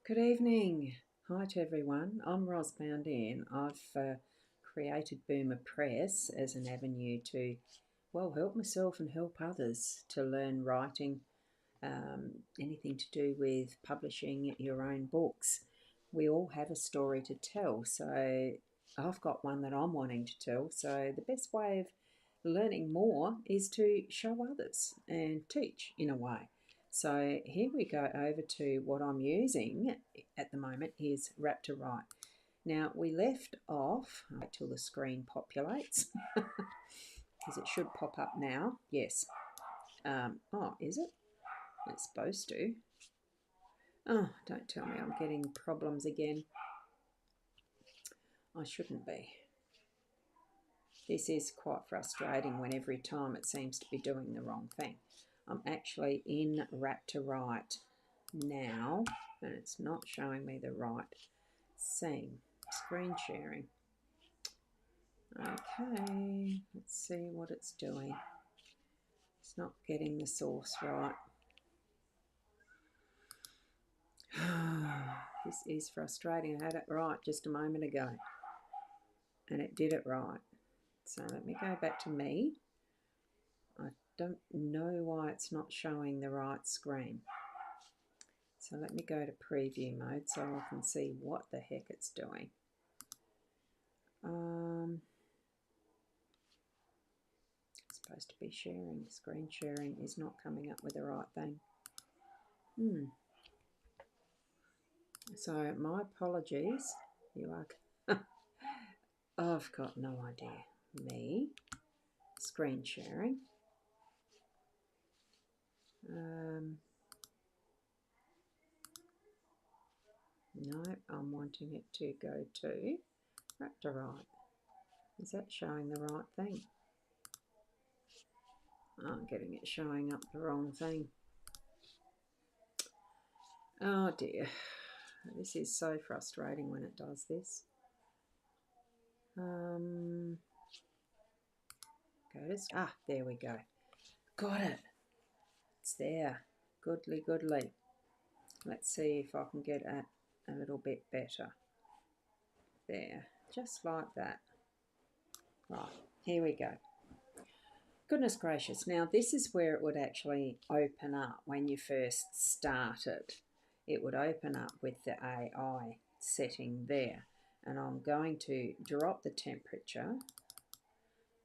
Good evening. Hi to everyone. I'm Ros Boundin. I've created Boomer Press as an avenue to, well, help myself and help others to learn writing, anything to do with publishing your own books. We all have a story to tell, so I've got one that I'm wanting to tell. So the best way of learning more is to show others and teach in a way. So here we go over to what I'm using at the moment is RaptorWrite. Now we left off, wait till the screen populates, because it should pop up now. Yes. Oh, is it? It's supposed to. Oh, don't tell me I'm getting problems again. I shouldn't be. This is quite frustrating when every time it seems to be doing the wrong thing. I'm actually in RaptorWrite now, and it's not showing me the right scene. Screen sharing. Okay, let's see what it's doing. It's not getting the source right. This is frustrating. I had it right just a moment ago, and it did it right. So let me go back to me. I don't know why it's not showing the right screen. So let me go to preview mode so I can see what the heck it's doing. It's supposed to be sharing. Screen sharing is not coming up with the right thing. So my apologies. You are. I've got no idea. Me. Screen sharing. No, I'm wanting it to go to RaptorWrite. Is that showing the right thing? I'm getting it showing up the wrong thing. Oh dear. This is so frustrating when it does this. There we go. Got it. It's there. Goodly, goodly. Let's see if I can get it a little bit better. There. Just like that. Right. Here we go. Goodness gracious. Now, this is where it would actually open up when you first started. It would open up with the AI setting there. And I'm going to drop the temperature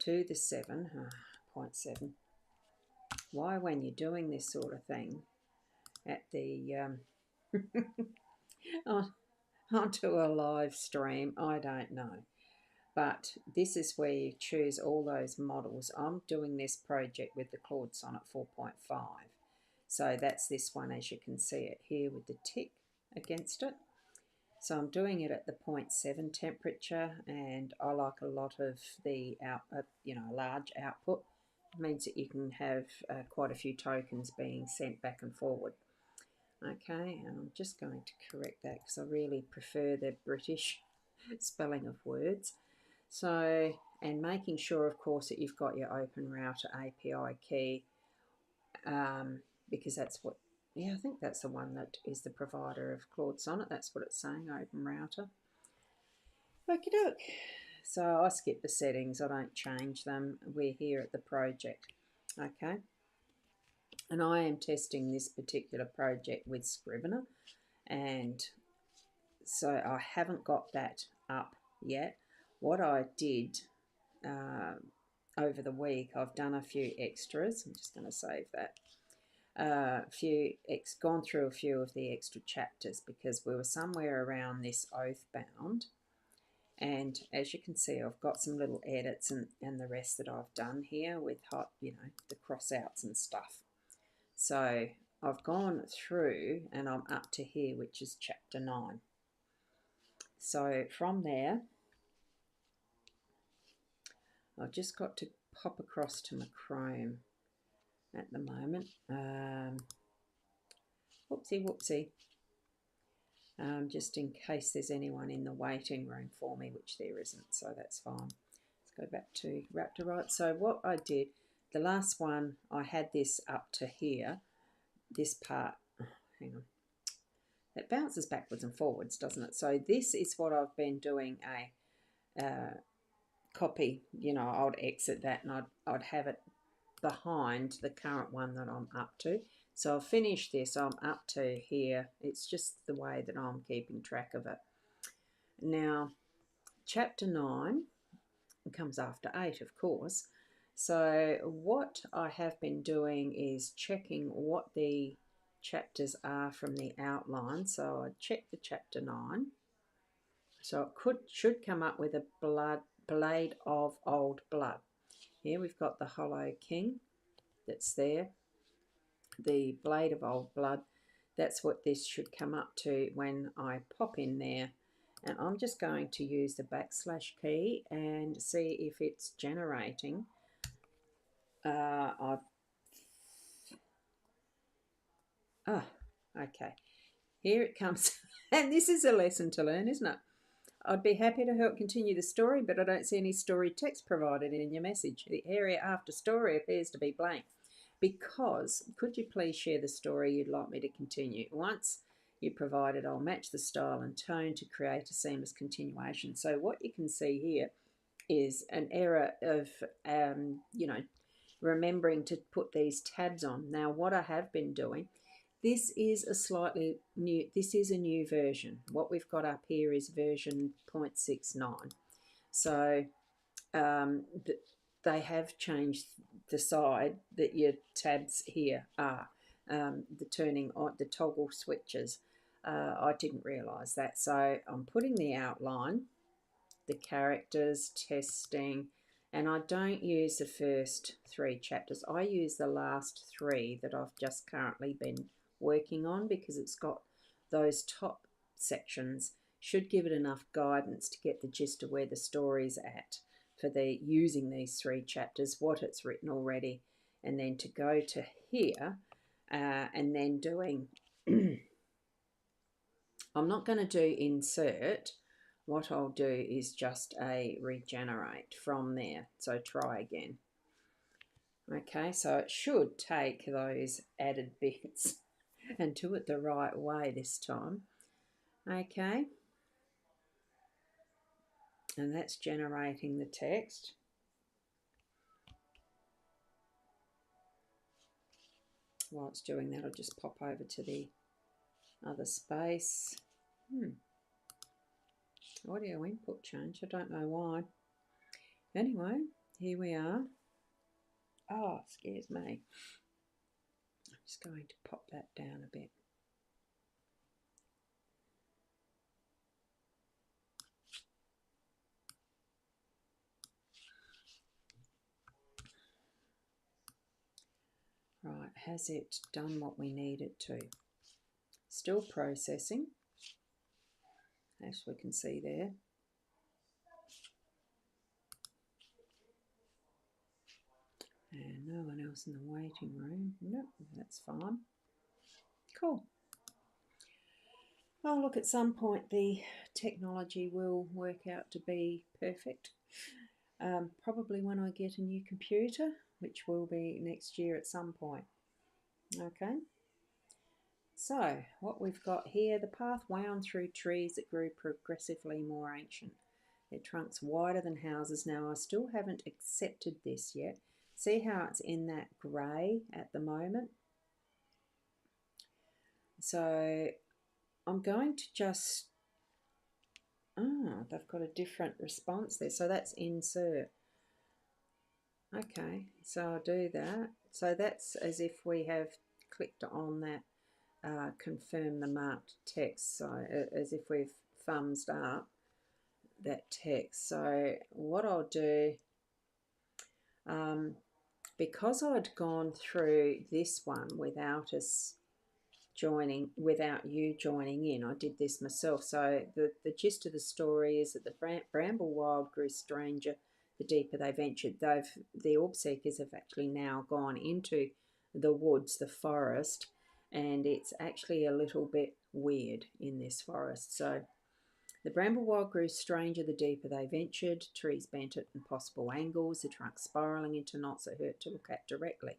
to the 0.7. Why, when you're doing this sort of thing at the onto a live stream, I don't know. But this is where you choose all those models. I'm doing this project with the Claude Sonnet 4.5. So that's this one, as you can see it here with the tick against it. So I'm doing it at the 0.7 temperature, and I like a lot of the large output. It means that you can have quite a few tokens being sent back and forward. Okay, and I'm just going to correct that because I really prefer the British spelling of words. So, and making sure, of course, that you've got your Open Router API key, because that's what, I think that's the one that is the provider of Claude Sonnet. That's what it's saying, Open Router. Okie doke. So I skip the settings. I don't change them. We're here at the project. Okay. And I am testing this particular project with Scrivener. And so I haven't got that up yet. What I did over the week, I've done a few extras. I'm just going to save that. Gone through a few of the extra chapters because we were somewhere around this oath bound. And as you can see, I've got some little edits and the rest that I've done here with the cross-outs and stuff. So I've gone through and I'm up to here, which is chapter 9. So from there, I've just got to pop across to my Chrome at the moment. Whoopsie. Just in case there's anyone in the waiting room for me, which there isn't, so that's fine. Let's go back to RaptorWrite. So what I did, the last one, I had this up to here, this part, hang on, it bounces backwards and forwards, doesn't it? So this is what I've been doing a copy. You know, I would exit that and I'd have it behind the current one that I'm up to. So I'll finish this. I'm up to here. It's just the way that I'm keeping track of it. Now, chapter 9 comes after 8, of course. So what I have been doing is checking what the chapters are from the outline. So I check the chapter 9. So it should come up with a blade of old blood. Here we've got the Hollow King that's there. The blade of old blood. That's what this should come up to when I pop in there. And I'm just going to use the / key and see if it's generating. Okay. Here it comes. And this is a lesson to learn, isn't it? I'd be happy to help continue the story, but I don't see any story text provided in your message. The area after story appears to be blank. Because, could you please share the story you'd like me to continue? Once you provide it, I'll match the style and tone to create a seamless continuation. So what you can see here is an error of, remembering to put these tabs on. Now, what I have been doing, this is a new version. What we've got up here is version 0.69. So they have changed the side that your tabs here are, the turning on, the toggle switches. I didn't realise that. So I'm putting the outline, the characters, testing, and I don't use the first 3 chapters. I use the last 3 that I've just currently been working on, because it's got those top sections, should give it enough guidance to get the gist of where the story's at for using these 3 chapters, what it's written already, and then to go to here and then doing I'm not going to do insert. What I'll do is just a regenerate from there. So try again. Okay, so it should take those added bits and do it the right way this time. Okay, and that's generating the text. While it's doing that, I'll just pop over to the other space. Audio input change, I don't know why. Anyway, here we are. Oh, scares me. I'm just going to pop that down a bit. Right, has it done what we need it to? Still processing, as we can see there. And no one else in the waiting room. Nope, that's fine. Cool. Oh, look, at some point the technology will work out to be perfect. Probably when I get a new computer, which will be next year at some point. Okay. So, what we've got here, the path wound through trees that grew progressively more ancient. Their trunks wider than houses. Now, I still haven't accepted this yet. See how it's in that grey at the moment? So, I'm going to just... they've got a different response there. So, that's insert. Okay, so I'll do that. So, that's as if we have clicked on that confirm the marked text, so as if we've thumbs up that text. So what I'll do, because I'd gone through this one without you joining in, I did this myself. So the gist of the story is that the bramble wild grew stranger the deeper they ventured. The orb seekers have actually now gone into the woods, the forest, and it's actually a little bit weird in this forest. So the bramblewild grew stranger the deeper they ventured, trees bent at impossible angles, the trunks spiralling into knots that hurt to look at directly.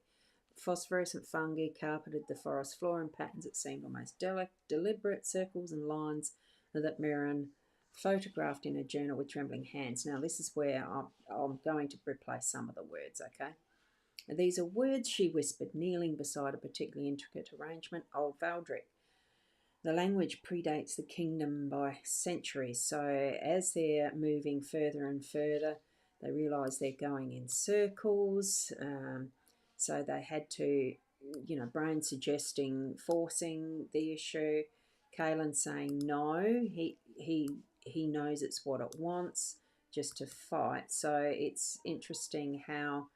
phosphorescent fungi carpeted the forest floor in patterns that seemed almost deliberate, circles and lines that Mirren photographed in a journal with trembling hands. Now, this is where I'm going to replace some of the words, okay? These are words, she whispered, kneeling beside a particularly intricate arrangement, Old Valdric. The language predates the kingdom by centuries, so as they're moving further and further, they realise they're going in circles, so they had to, brain suggesting forcing the issue. Kaelan saying no, he knows it's what it wants, just to fight. So it's interesting how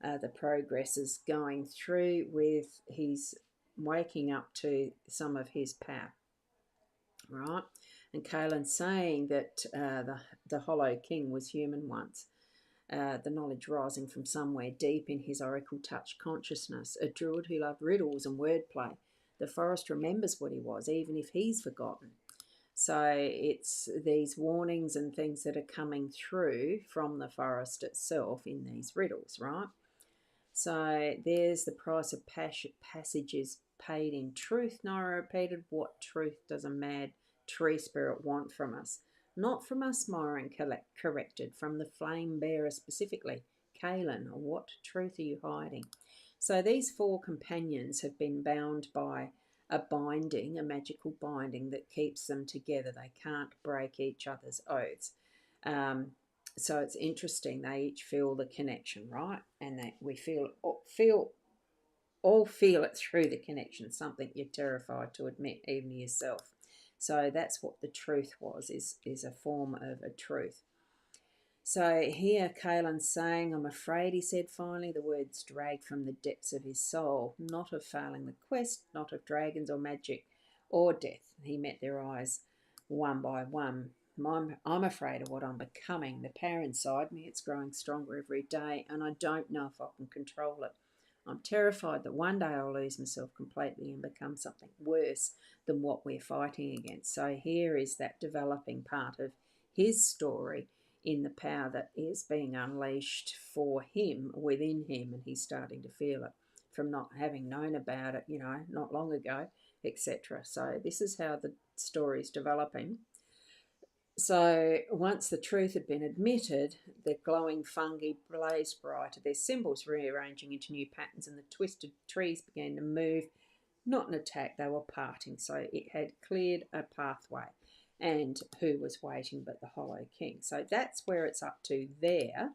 the progress is going through with his waking up to some of his power, right? And Kaelan saying that the Hollow King was human once, the knowledge rising from somewhere deep in his oracle-touched consciousness, a druid who loved riddles and wordplay. The forest remembers what he was, even if he's forgotten. So it's these warnings and things that are coming through from the forest itself in these riddles, right? So there's the price of passage is paid in truth. Nora repeated, what truth does a mad tree spirit want from us? Not from us, Myron corrected, from the flame bearer specifically. Kaelan, what truth are you hiding? So these four companions have been bound by a binding, a magical binding that keeps them together. They can't break each other's oaths. So it's interesting. They each feel the connection, right? And that we all feel it through the connection. Something you're terrified to admit, even yourself. So that's what the truth was. Is a form of a truth. So here Kaelan's saying, I'm afraid, he said finally, the words dragged from the depths of his soul, not of failing the quest, not of dragons or magic or death. He met their eyes one by one. I'm afraid of what I'm becoming. The power inside me, it's growing stronger every day, and I don't know if I can control it. I'm terrified that one day I'll lose myself completely and become something worse than what we're fighting against. So here is that developing part of his story in the power that is being unleashed for him, within him, and he's starting to feel it from not having known about it, not long ago, etc. So this is how the story is developing. So once the truth had been admitted, the glowing fungi blazed brighter, their symbols rearranging into new patterns, and the twisted trees began to move, not an attack, they were parting. So it had cleared a pathway. And who was waiting but the Hollow King? So that's where it's up to there.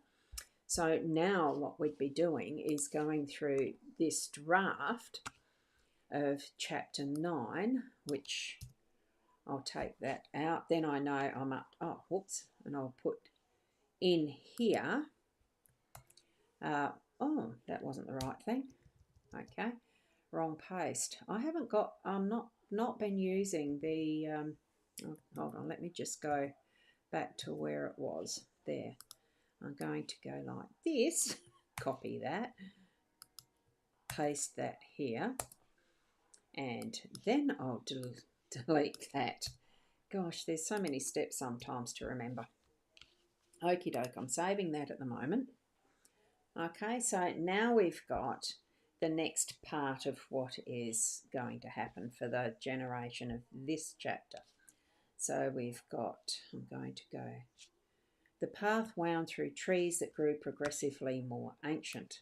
So now what we'd be doing is going through this draft of chapter 9, which I'll take that out. Then I know I'm up. Oh, whoops. And I'll put in here. Oh, that wasn't the right thing. Okay. Wrong paste. I haven't got, I'm not been using the, hold on, let me just go back to where it was. There. I'm going to go like this. Copy that. Paste that here. And then I'll delete that. Gosh, there's so many steps sometimes to remember. Okie doke, I'm saving that at the moment. Okay, so now we've got the next part of what is going to happen for the generation of this chapter. So we've got, I'm going to go, the path wound through trees that grew progressively more ancient.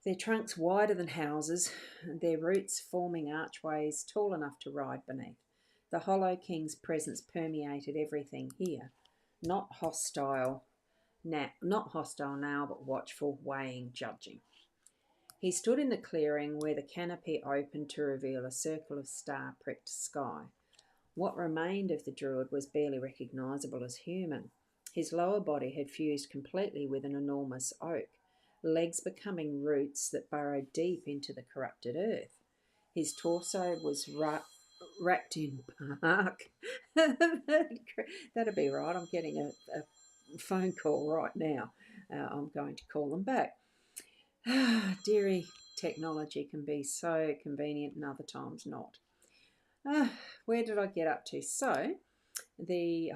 Their trunks wider than houses, their roots forming archways tall enough to ride beneath. The Hollow King's presence permeated everything here, not hostile now, but watchful, weighing, judging. He stood in the clearing where the canopy opened to reveal a circle of star-pricked sky. What remained of the druid was barely recognisable as human. His lower body had fused completely with an enormous oak, legs becoming roots that burrowed deep into the corrupted earth. His torso was wrapped in bark. That'd be right. I'm getting a phone call right now. I'm going to call them back. Dearie, technology can be so convenient and other times not. Where did I get up to? So, the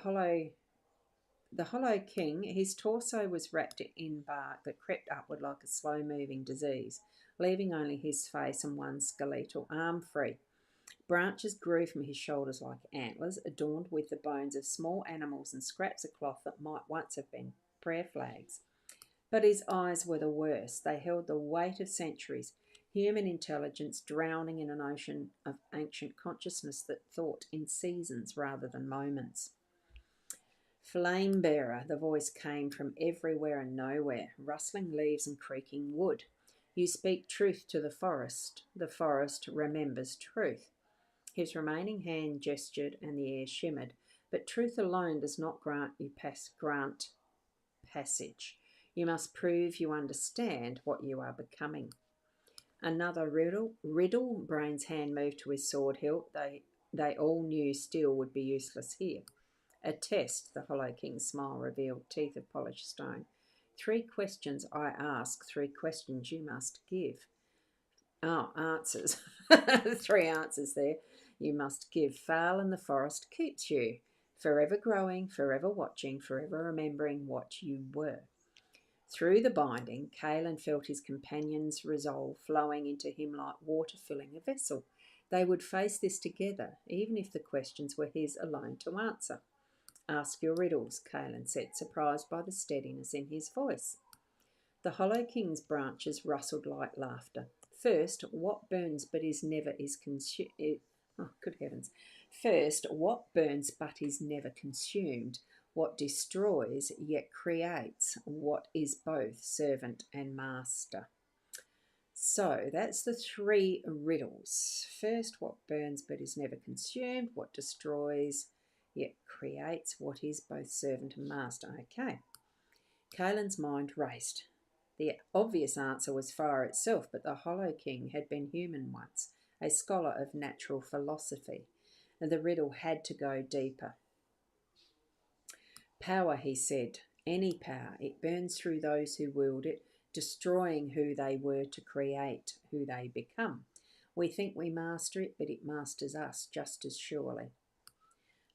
Hollow King, his torso was wrapped in bark that crept upward like a slow-moving disease. leaving only his face and one skeletal arm free. Branches grew from his shoulders like antlers, adorned with the bones of small animals and scraps of cloth that might once have been prayer flags. But his eyes were the worst. They held the weight of centuries, human intelligence drowning in an ocean of ancient consciousness that thought in seasons rather than moments. Flame bearer, the voice came from everywhere and nowhere, rustling leaves and creaking wood. You speak truth to the forest remembers truth. His remaining hand gestured and the air shimmered, but truth alone does not grant passage. You must prove you understand what you are becoming. Another riddle. Brain's hand moved to his sword hilt. They all knew steel would be useless here. A test, the Hollow King's smile revealed, teeth of polished stone. 3 questions I ask, 3 questions you must give. Oh, answers. 3 answers there. You must give. Fowl in the forest keeps you. Forever growing, forever watching, forever remembering what you were. Through the binding, Caelan felt his companion's resolve flowing into him like water filling a vessel. They would face this together, even if the questions were his alone to answer. Ask your riddles, Caelan said, surprised by the steadiness in his voice. The Hollow King's branches rustled like laughter. First, what burns but is never is consumed? Oh, good heavens. First, what burns but is never consumed? What destroys yet creates? What is both servant and master? So that's the 3 riddles. First, what burns but is never consumed? What destroys yet creates? What is both servant and master? Okay. Caelan's mind raced. The obvious answer was fire itself, but the Hollow King had been human once, a scholar of natural philosophy, and the riddle had to go deeper. Power, he said, any power. It burns through those who wield it, destroying who they were to create who they become. We think we master it, but it masters us just as surely.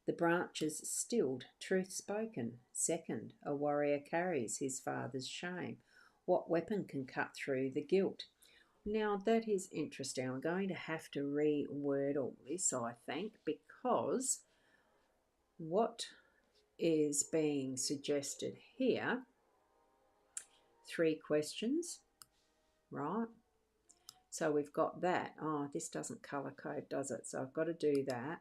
The branches stilled, truth spoken. Second, a warrior carries his father's shame. What weapon can cut through the guilt? Now that is interesting. I'm going to have to reword all this, I think, because what is being suggested here, 3 questions, right? So we've got that. Oh, this doesn't colour code, does it? So I've got to do that.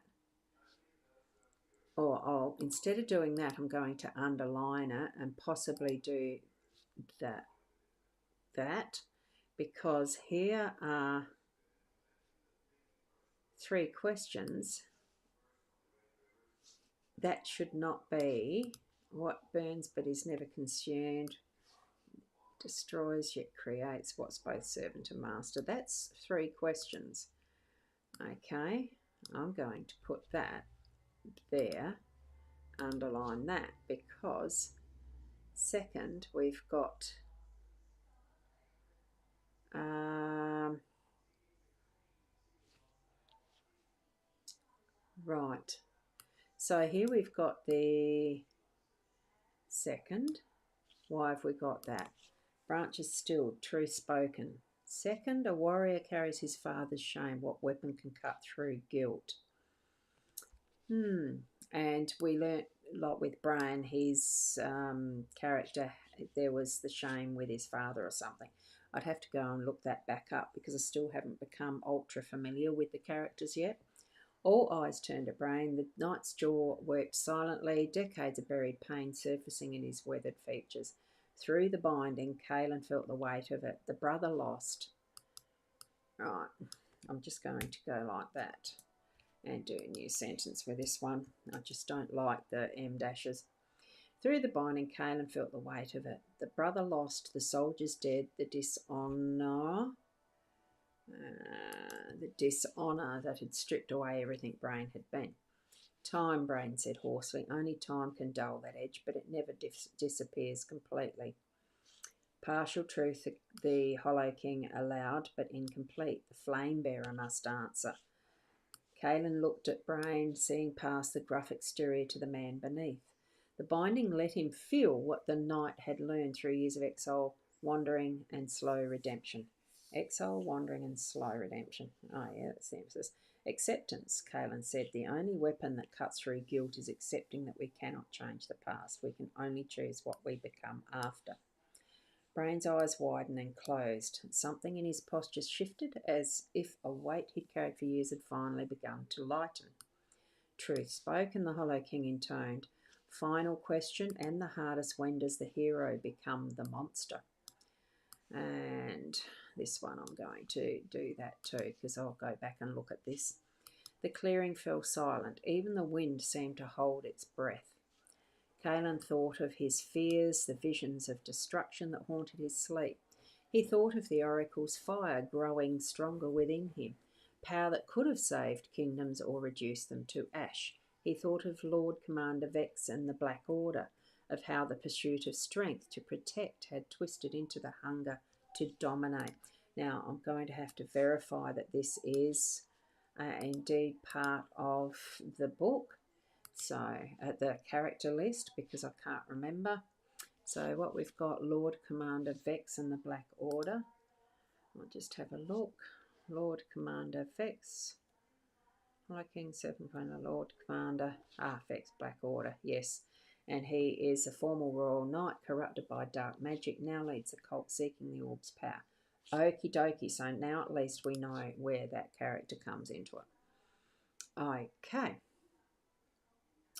Or instead of doing that, I'm going to underline it and possibly do that because here are 3 questions. That should not be what burns but is never consumed, destroys yet creates, what's both servant and master. That's 3 questions. Okay, I'm going to put that there, underline that, because second we've got right, so here we've got the second. Why have we got that? Branches stilled, truth spoken. Second, a warrior carries his father's shame. What weapon can cut through guilt? And we learnt a lot with Brian, his character, there was the shame with his father or something. I'd have to go and look that back up because I still haven't become ultra familiar with the characters yet. All eyes turned to Brain. The knight's jaw worked silently, decades of buried pain surfacing in his weathered features. Through the binding, Caelan felt the weight of it. The brother lost. Right, I'm just going to go like that and do a new sentence for this one. I just don't like the em dashes. Through the binding, Caelan felt the weight of it. The brother lost, the soldiers dead, the dishonour that had stripped away everything Brain had been. Time, Brain said hoarsely. Only time can dull that edge, but it never disappears completely. Partial truth the Hollow King allowed, but incomplete. The flame bearer must answer. Caelan looked at Brain, seeing past the gruff exterior to the man beneath. The binding let him feel what the knight had learned through years of exile, wandering, and slow redemption. Exile, wandering, and slow redemption. Oh, yeah, that's the emphasis. Acceptance, Kaelin said. The only weapon that cuts through guilt is accepting that we cannot change the past. We can only choose what we become after. Brain's eyes widened and closed. Something in his posture shifted, as if a weight he'd carried for years had finally begun to lighten. Truth spoken, the Hollow King intoned. Final question, and the hardest: when does the hero become the monster? And this one I'm going to do that too, because I'll go back and look at this. The clearing fell silent. Even the wind seemed to hold its breath. Kaelin thought of his fears, the visions of destruction that haunted his sleep. He thought of the oracle's fire growing stronger within him, power that could have saved kingdoms or reduced them to ash. He thought of Lord Commander Vex and the Black Order, of how the pursuit of strength to protect had twisted into the hunger to dominate. Now, I'm going to have to verify that this is indeed part of the book. So, the character list, because I can't remember. So, what we've got, Lord Commander Vex and the Black Order. I'll just have a look. Lord Commander Vex. High King, Serpent Planner, Lord Commander. Vex, Black Order, yes. And he is a former royal knight corrupted by dark magic, now leads a cult seeking the orb's power. Okie dokie, so now at least we know where that character comes into it. Okay.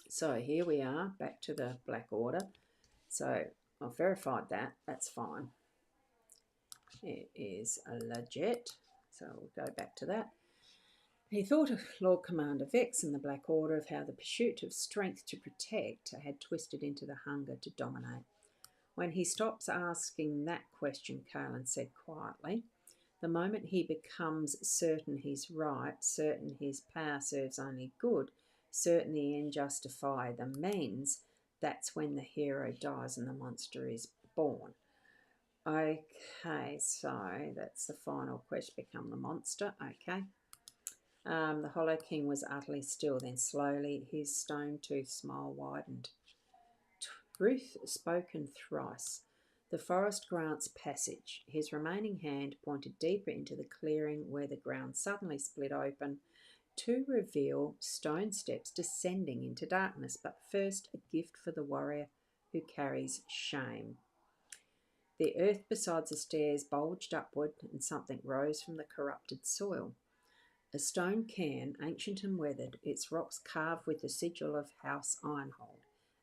So here we are, back to the Black Order. So I've verified that, that's fine. It is legit, so we'll go back to that. He thought of Lord Commander Vex and the Black Order, of how the pursuit of strength to protect had twisted into the hunger to dominate. When he stops asking that question, Kaelin said quietly, the moment he becomes certain he's right, certain his power serves only good, certain the end justify the means, that's when the hero dies and the monster is born. Okay, so that's the final quest, become the monster. Okay. The Hollow King was utterly still, then slowly his stone-toothed smile widened. Truth spoken thrice. The forest grants passage. His remaining hand pointed deeper into the clearing, where the ground suddenly split open to reveal stone steps descending into darkness, but first a gift for the warrior who carries shame. The earth beside the stairs bulged upward, and something rose from the corrupted soil. A stone cairn, ancient and weathered, its rocks carved with the sigil of House Ironhold.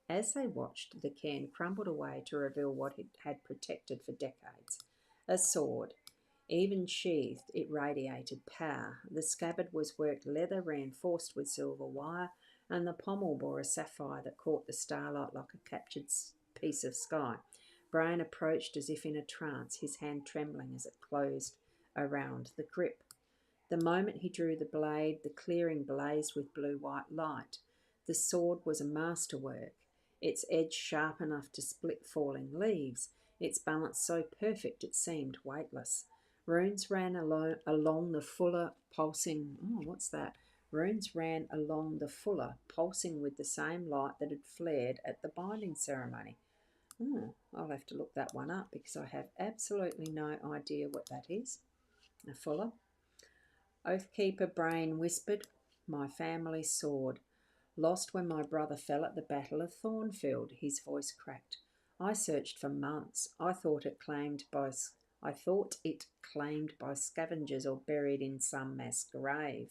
As they watched, the cairn crumbled away to reveal what it had protected for decades. A sword. Even sheathed, it radiated power. The scabbard was worked leather reinforced with silver wire, and the pommel bore a sapphire that caught the starlight like a captured piece of sky. Brian approached as if in a trance, his hand trembling as it closed around the grip. The moment he drew the blade, the clearing blazed with blue-white light. The sword was a masterwork, its edge sharp enough to split falling leaves, its balance so perfect it seemed weightless. Runes ran along the fuller, pulsing... Oh, what's that? Runes ran along the fuller, pulsing with the same light that had flared at the binding ceremony. I'll have to look that one up because I have absolutely no idea what that is. A fuller. Oathkeeper Brain whispered, my family sword. Lost when my brother fell at the Battle of Thornfield, his voice cracked. I searched for months. I thought it claimed by scavengers or buried in some mass grave.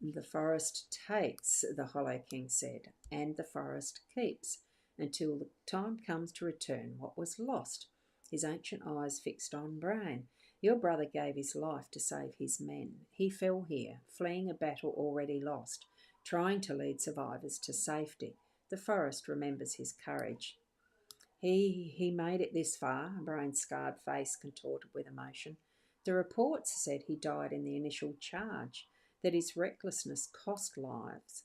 The forest takes, the Hollow King said, and the forest keeps, until the time comes to return what was lost. His ancient eyes fixed on Brain. Your brother gave his life to save his men. He fell here, fleeing a battle already lost, trying to lead survivors to safety. The forest remembers his courage. He made it this far, Brain's scarred face contorted with emotion. The reports said he died in the initial charge, that his recklessness cost lives.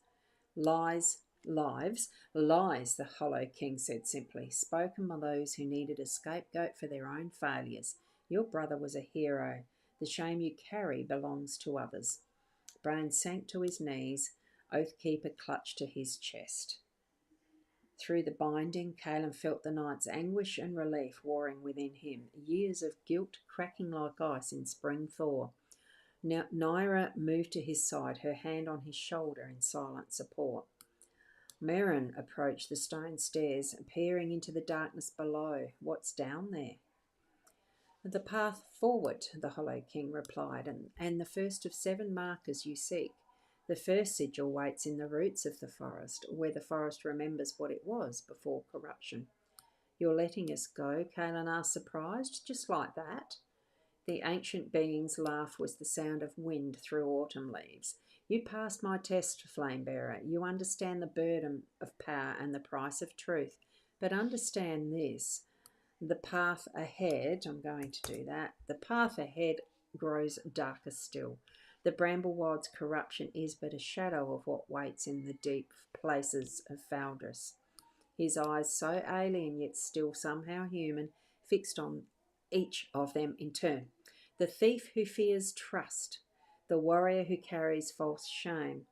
Lies, the Hollow King said simply, spoken by those who needed a scapegoat for their own failures. Your brother was a hero. The shame you carry belongs to others. Brain sank to his knees. Oathkeeper clutched to his chest. Through the binding, Caleb felt the night's anguish and relief warring within him, years of guilt cracking like ice in spring thaw. Now Naira moved to his side, her hand on his shoulder in silent support. Merrin approached the stone stairs, peering into the darkness below. What's down there? The path forward, the Hollow King replied, and the first of 7 markers you seek. The first sigil waits in the roots of the forest, where the forest remembers what it was before corruption. You're letting us go? Kaelin asked, surprised. Just like that? The ancient being's laugh was the sound of wind through autumn leaves. You passed my test, Flamebearer. You understand the burden of power and the price of truth. But understand this. The path ahead, I'm going to do that, the path ahead grows darker still. The Bramblewild's corruption is but a shadow of what waits in the deep places of Valdris. His eyes, so alien yet still somehow human, fixed on each of them in turn. The thief who fears trust, the warrior who carries false shame,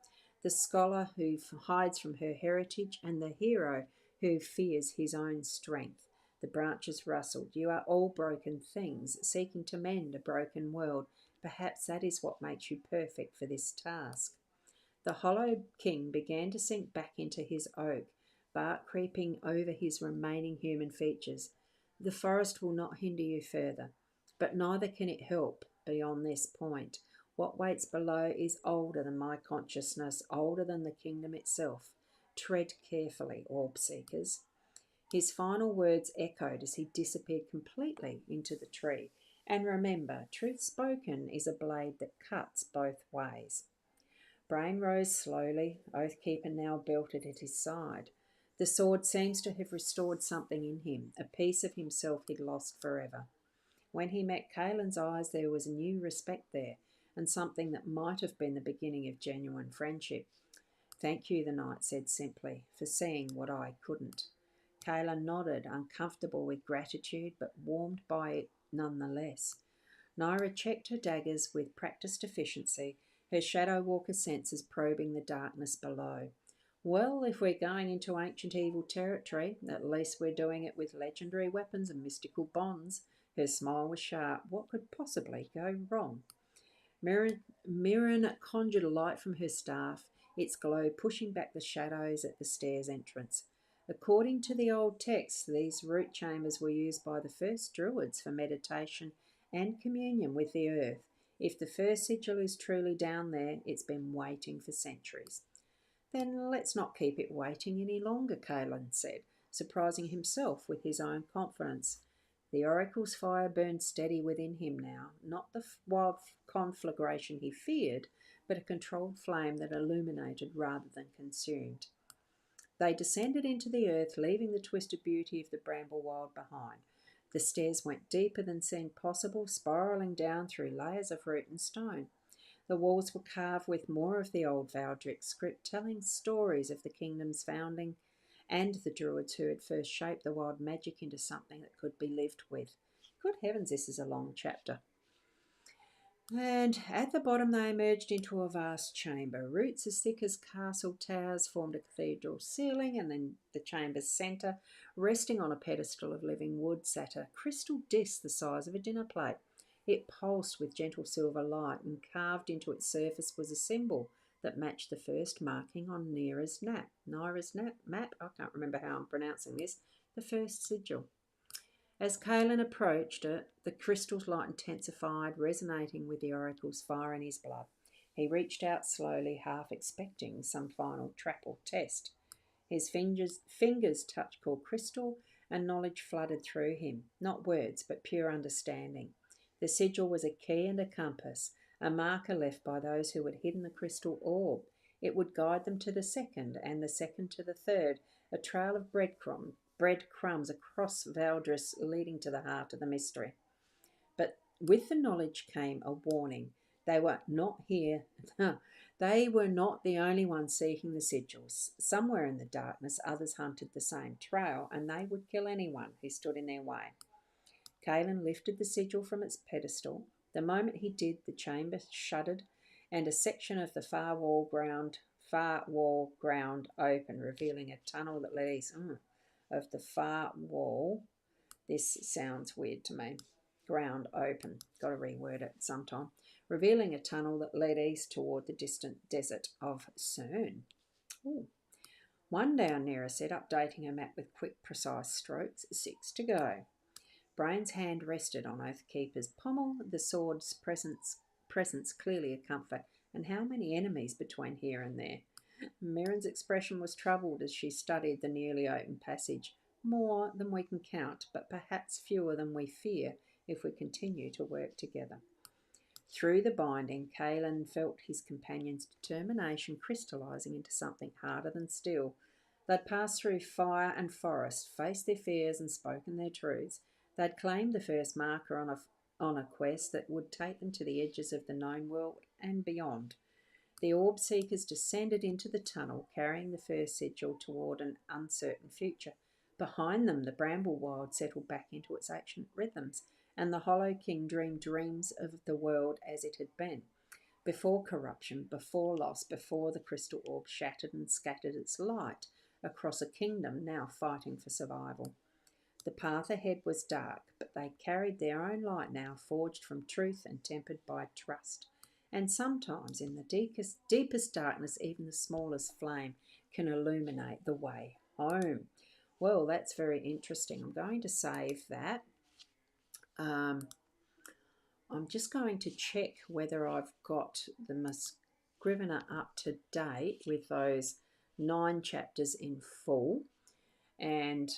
the scholar who hides from her heritage, and the hero who fears his own strength. The branches rustled. You are all broken things, seeking to mend a broken world. Perhaps that is what makes you perfect for this task. The Hollow King began to sink back into his oak, bark creeping over his remaining human features. The forest will not hinder you further, but neither can it help beyond this point. What waits below is older than my consciousness, older than the kingdom itself. Tread carefully, orb seekers. His final words echoed as he disappeared completely into the tree. And remember, truth spoken is a blade that cuts both ways. Brain rose slowly, Oathkeeper now belted at his side. The sword seems to have restored something in him, a piece of himself he'd lost forever. When he met Kaelin's eyes, there was a new respect there, and something that might have been the beginning of genuine friendship. Thank you, the knight said simply, for seeing what I couldn't. Kaelin nodded, uncomfortable with gratitude, but warmed by it nonetheless. Naira checked her daggers with practised efficiency, her shadow walker senses probing the darkness below. Well, if we're going into ancient evil territory, at least we're doing it with legendary weapons and mystical bonds. Her smile was sharp. What could possibly go wrong? Mirren conjured a light from her staff, its glow pushing back the shadows at the stairs entrance. According to the old texts, these root chambers were used by the first druids for meditation and communion with the earth. If the first sigil is truly down there, it's been waiting for centuries. Then let's not keep it waiting any longer, Kaelin said, surprising himself with his own confidence. The oracle's fire burned steady within him now, not the wild conflagration he feared, but a controlled flame that illuminated rather than consumed. They descended into the earth, leaving the twisted beauty of the Bramblewald behind. The stairs went deeper than seemed possible, spiralling down through layers of root and stone. The walls were carved with more of the old Valdric script, telling stories of the kingdom's founding and the druids who had first shaped the wild magic into something that could be lived with. Good heavens, this is a long chapter. And at the bottom they emerged into a vast chamber. Roots as thick as castle towers formed a cathedral ceiling, and then the chamber's centre, resting on a pedestal of living wood, sat a crystal disc the size of a dinner plate. It pulsed with gentle silver light, and carved into its surface was a symbol that matched the first marking on Naira's map. I can't remember how I'm pronouncing this. The first sigil. As Kaelin approached it, the crystal's light intensified, resonating with the oracle's fire in his blood. He reached out slowly, half expecting some final trap or test. His fingers touched core crystal, and knowledge flooded through him. Not words, but pure understanding. The sigil was a key and a compass, a marker left by those who had hidden the crystal orb. It would guide them to the second, and the second to the third, a trail of breadcrumbs across Valdris leading to the heart of the mystery. But with the knowledge came a warning. They were not here. They were not the only ones seeking the sigils. Somewhere in the darkness, others hunted the same trail, and they would kill anyone who stood in their way. Kaelin lifted the sigil from its pedestal. The moment he did, the chamber shuddered, and a section of the far wall ground far wall ground open, revealing a tunnel that led east. Of the far wall. This sounds weird to me. Ground open. Got to reword it sometime. Revealing a tunnel that led east toward the distant desert of Cern. Ooh. One down, Nera said, updating her map with quick, precise strokes. 6 to go. Brain's hand rested on Oathkeeper's pommel, the sword's presence clearly a comfort. And how many enemies between here and there? Mirren's expression was troubled as she studied the nearly open passage. More than we can count, but perhaps fewer than we fear if we continue to work together. Through the binding, Caelan felt his companion's determination crystallising into something harder than steel. They'd passed through fire and forest, faced their fears and spoken their truths. They'd claimed the first marker on a quest that would take them to the edges of the known world and beyond. The orb seekers descended into the tunnel, carrying the first sigil toward an uncertain future. Behind them, the bramble wild settled back into its ancient rhythms, and the Hollow King dreamed dreams of the world as it had been. Before corruption, before loss, before the crystal orb shattered and scattered its light across a kingdom now fighting for survival. The path ahead was dark, but they carried their own light now, forged from truth and tempered by trust. And sometimes in the deepest darkness, even the smallest flame can illuminate the way home. Well, that's very interesting. I'm going to save that. I'm just going to check whether I've got the Scrivener up to date with those 9 chapters in full. And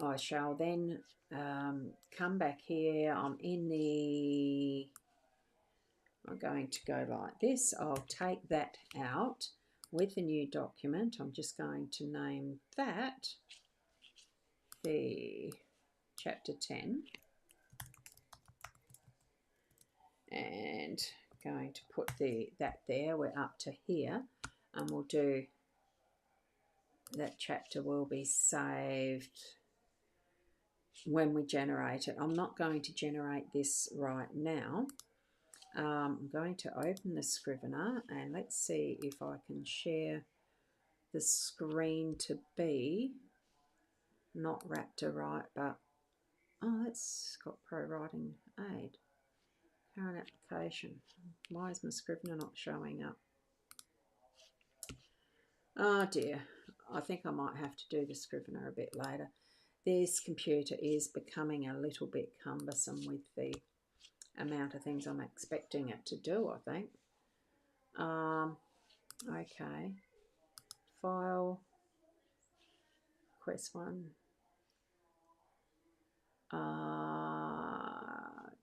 I shall then come back here. I'm going to go like this. I'll take that out with the new document. I'm just going to name that the chapter 10. And going to put that there. We're up to here. And we'll do that chapter will be saved when we generate it. I'm not going to generate this right now. I'm going to open the Scrivener and let's see if I can share the screen to be not RaptorWrite, but that's got Pro Writing Aid. Current application. Why is my Scrivener not showing up? Oh dear, I think I might have to do the Scrivener a bit later. This computer is becoming a little bit cumbersome with the amount of things I'm expecting it to do, I think. Okay. File. Quest 1.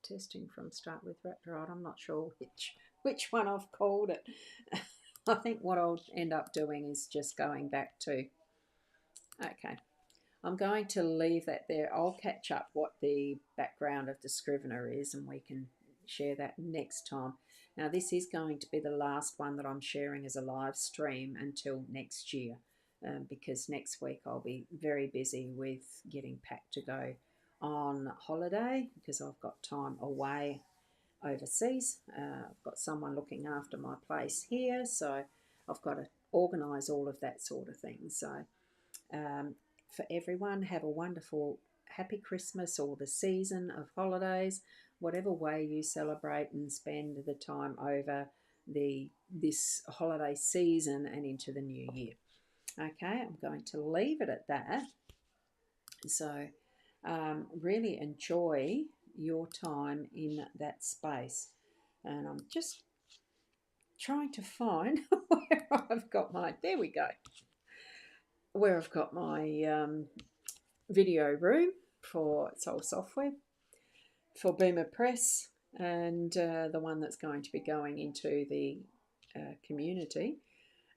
Testing from start with RaptorWrite. I'm not sure which one I've called it. I think what I'll end up doing is just going back to... Okay. I'm going to leave that there. I'll catch up what the background of the Scrivener is and we can share that next time. Now this is going to be the last one that I'm sharing as a live stream until next year because next week I'll be very busy with getting packed to go on holiday because I've got time away overseas. I've got someone looking after my place here, so I've got to organise all of that sort of thing. So for everyone, have a wonderful, happy Christmas or the season of holidays, whatever way you celebrate and spend the time over this holiday season and into the new year. Okay, I'm going to leave it at that. So really enjoy your time in that space. And I'm just trying to find where I've got my, there we go, where I've got my video room for Soul Software, for Boomer Press, and the one that's going to be going into the community.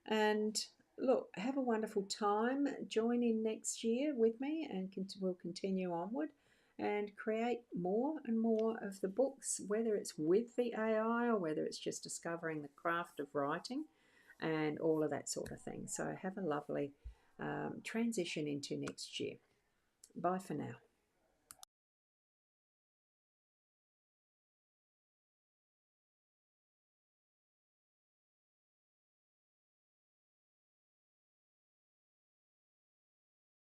And look, have a wonderful time. Join in next year with me and we'll continue onward and create more and more of the books, whether it's with the AI or whether it's just discovering the craft of writing and all of that sort of thing. So have a lovely transition into next year. Bye for now.